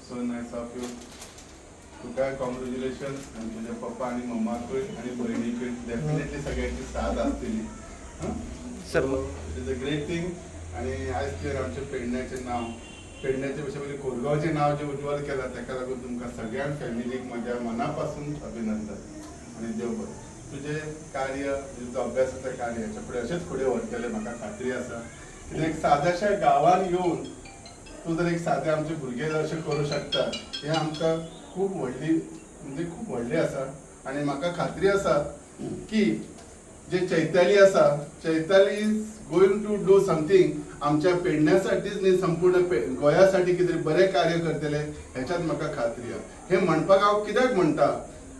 So nice of you. Tuka congratulation. आणि तुझ्या पप्पा आणि मम्माकूय आणि बहिणीकूय डेफिनेटली सगळ्यांची साथ असतली. Sir it is a great thing. आणि आज तर आमच्या पेडण्याचें नाव पेडण्याच्या पेक्षा म्हणजे कोरगावचें नाव जे उज्वल केलां ताका लागून तुमकां सगळ्यां फॅमिलीक म्हज्या मनापासून अभिनंदन. आणि देव बरें. तुझें कार्य तुजो अभ्यासाचें कार्य हेच्या फुडें अशेंच फुडें व्हरतलें म्हाका खात्री आसा. कित्याक एक साद्याशा गांवांत येवन तूं जर एक सादें आमचे भुरगे जर अशें करूं शकता हें आमकां खूब व्हडली म्हणजे खूब व्हडलें आसा. आनी म्हाका खात्री आसा की जे चैताली आसा Chaitali is going to do something आमच्या पेडण्यासाठीच न्ही संपूर्ण गोंयासाठी कितें बरें कार्य करतले हेच्यात म्हाका खात्री आसा. हें म्हणपाक हांव कित्याक म्हणटा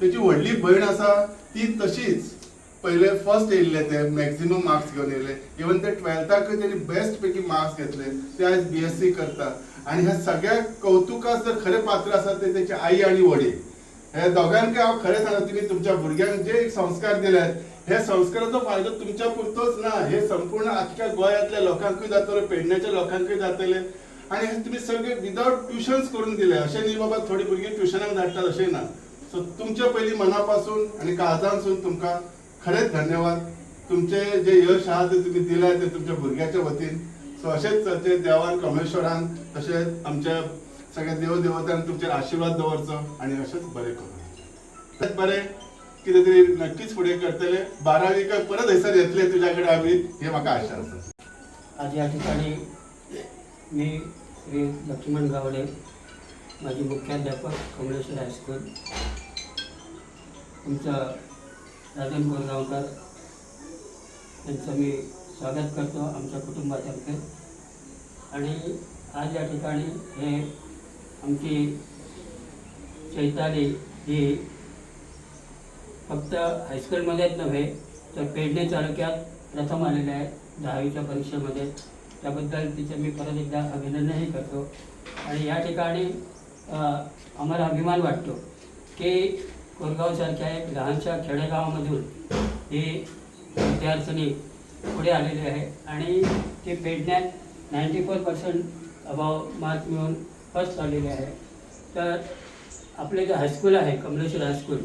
तेजी व्हडली भयण आसा ती तशीच पहिले फर्स्ट येयल्ले ते मॅक्झिमम मार्क्स घेवन येयले. इवन ते 12थाकूय तेणी बेस्ट पैकी मार्क्स घेतले. ते आयज BSc करता. आणि ह्या सगळ्या कौतुकाक जर खरें पात्र आसा ते तेची आई आणि वडील. हे दोगांकय हांव खरें सांगता तुमी तुमच्या भुरग्यांक जे संस्कार दिल्यात हे संस्काराचो फायदो तुमच्या पुरतोच ना. हे संपूर्ण आख्ख्या गोंयांतल्या लोकांकूय जातलो पेडण्याच्या लोकांकूय जातले. आणि हे तुमी सगळे विदाउट ट्युशन्स करून दिले. अशें न्ही बाबा थोडी भुरगीं ट्युशनाक धाडटात अशें ना. सो तुमच्या पयलीं मनापासून आणि काळजांसून तुमकां खरेंच धन्यवाद. तुमचे जे यश आहा ते तुम्ही दिलाय ते तुमच्या भुरग्याच्या वतीन. सो अशेंच ते देवान कमलेश्वरान तशेंच आमच्या सगळ्या देवदेवतान तुमचेर आशिर्वाद दवरचो आणि अशेंच बरें करूं. बरें कितें तरी नक्कीच फुडें करतले. 12वीक परत हयसर येतले तुझ्या कडेन आमी हे म्हाका आशा आसा. आज या ठिकाणी मी श्री लक्ष्मण गावडे माझी मुख्याध्यापक कमलेश्वर हायस्कूल तुमचं राजन कोरगावकर यांचं मी स्वागत करतो आमच्या कुटुंबातर्फे. आणि आज या ठिकाणी हे आमची चैताली ही फक्त हायस्कूलमध्येच नव्हे तर पेडणे तालुक्यात प्रथम आलेले आहे 10वीच्या परीक्षेमध्ये. त्याबद्दल तिचे मी परत एकदा अभिनंदनही करतो. आणि या ठिकाणी आम्हाला अभिमान वाटतो की कोरगावसारख्या एक लहानशा खेडेगावामधून ही विद्यार्थिनी पुढे आलेली आहे आणि ती पेडण्यात 94% अबाव मार्क मिळवून फर्स्ट आलेली आहे. तर आपले जे हायस्कूल आहे कमलेश्वर हायस्कूल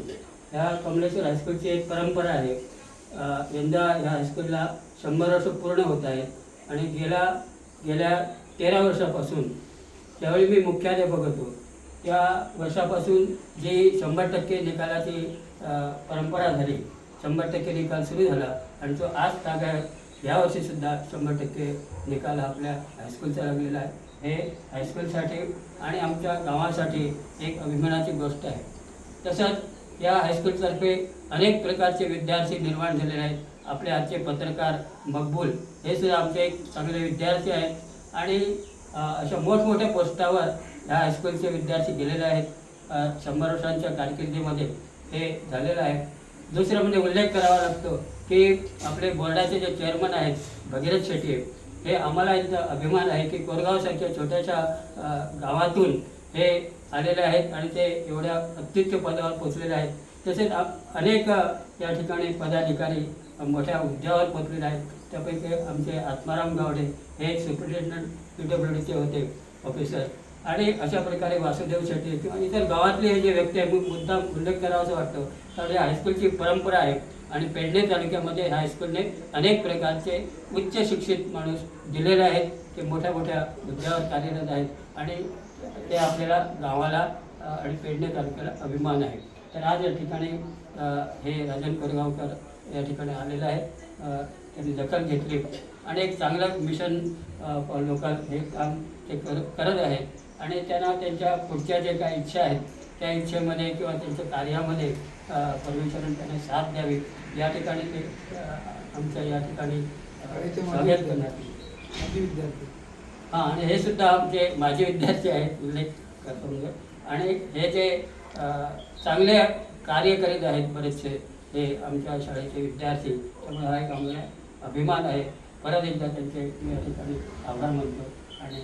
ह्या कमलेश्वर हायस्कूलची एक परंपरा आहे. यंदा ह्या हायस्कूलला 100 वर्ष पूर्ण होत आहेत. आणि गेल्या 13 वर्षापासून ज्यावेळी मी मुख्याध्यापक होतो त्या वर्षापासून जी 100% निकालाची परंपरा झाली 100% निकाल सुरू झाला आणि तो आज तागायत यावर्षीसुद्धा 100% निकाल आपल्या हायस्कूलचा लागलेला आहे. हे हायस्कूलसाठी आणि आमच्या गावासाठी एक अभिमानाची गोष्ट आहे. तसंच या हायस्कूलतर्फे अनेक प्रकारचे विद्यार्थी निर्माण झालेले आहेत. आपले आजचे पत्रकार मकबूल हे सुद्धा आमचे एक चांगले विद्यार्थी आहेत. आणि अशा मोठमोठ्या पोस्टावर ह्या हायस्कूलचे विद्यार्थी गेलेले आहेत. 100 वर्षांच्या कारकिर्दीमध्ये हे झालेलं आहे. दुसरं म्हणजे उल्लेख करावा लागतो की आपले बोर्डाचे जे चेअरमन आहेत भगीरथ शेट्टी हे आम्हाला यांचा अभिमान आहे की कोरगावसारख्या छोट्याशा गावातून हे आलेले आहेत आणि ते एवढ्या अत्युच्च पदावर पोचलेले आहेत. तसेच अनेक या ठिकाणी पदाधिकारी मोठ्या हुद्द्यावर पोचलेले आहेत. त्यापैकी आमचे आत्माराम गावडे हे सुप्रिटेंडंट PWDचे होते ऑफिसर. आणि अशा प्रकारे वासुदेव शेट्टी किंवा इतर गावातले हे जे व्यक्ती आहे मुद्दाम उल्लेख करावा असं वाटतं. तर या हायस्कूलची परंपरा आहे आणि पेडणे तालुक्यामध्ये ह्या हायस्कूलने अनेक प्रकारचे उच्च शिक्षित माणूस दिलेले आहेत. ते मोठ्या मोठ्या हुद्द्यावर कार्यरत आहेत आणि ते आपल्याला गावाला आणि पेडणे तालुक्याला अभिमान आहे. तर आज या ठिकाणी हे राजन कोरगावकर या ठिकाणी आलेलं आहे. त्यांनी दखल घेतली आणि एक चांगलं मिशन लोकल हे काम ते करत आहेत. आणि त्यांना त्यांच्या पुढच्या जे काही इच्छा आहेत त्या इच्छेमध्ये किंवा त्यांच्या कार्यामध्ये परमेश्वराने त्यांना साथ द्यावी या ठिकाणी ते आमच्या या ठिकाणी स्वागत करण्यात विद्यार्थी हां. आणि हे सुद्धा आमचे माजी विद्यार्थी आहेत उल्लेख करतो म्हणजे. आणि हे जे चांगले कार्य करीत आहेत बरेचसे हे आमच्या शाळेचे विद्यार्थी. त्यामुळे हा एक आम्हाला अभिमान आहे. परत एकदा त्यांचे मी या ठिकाणी आभार मानतो आणि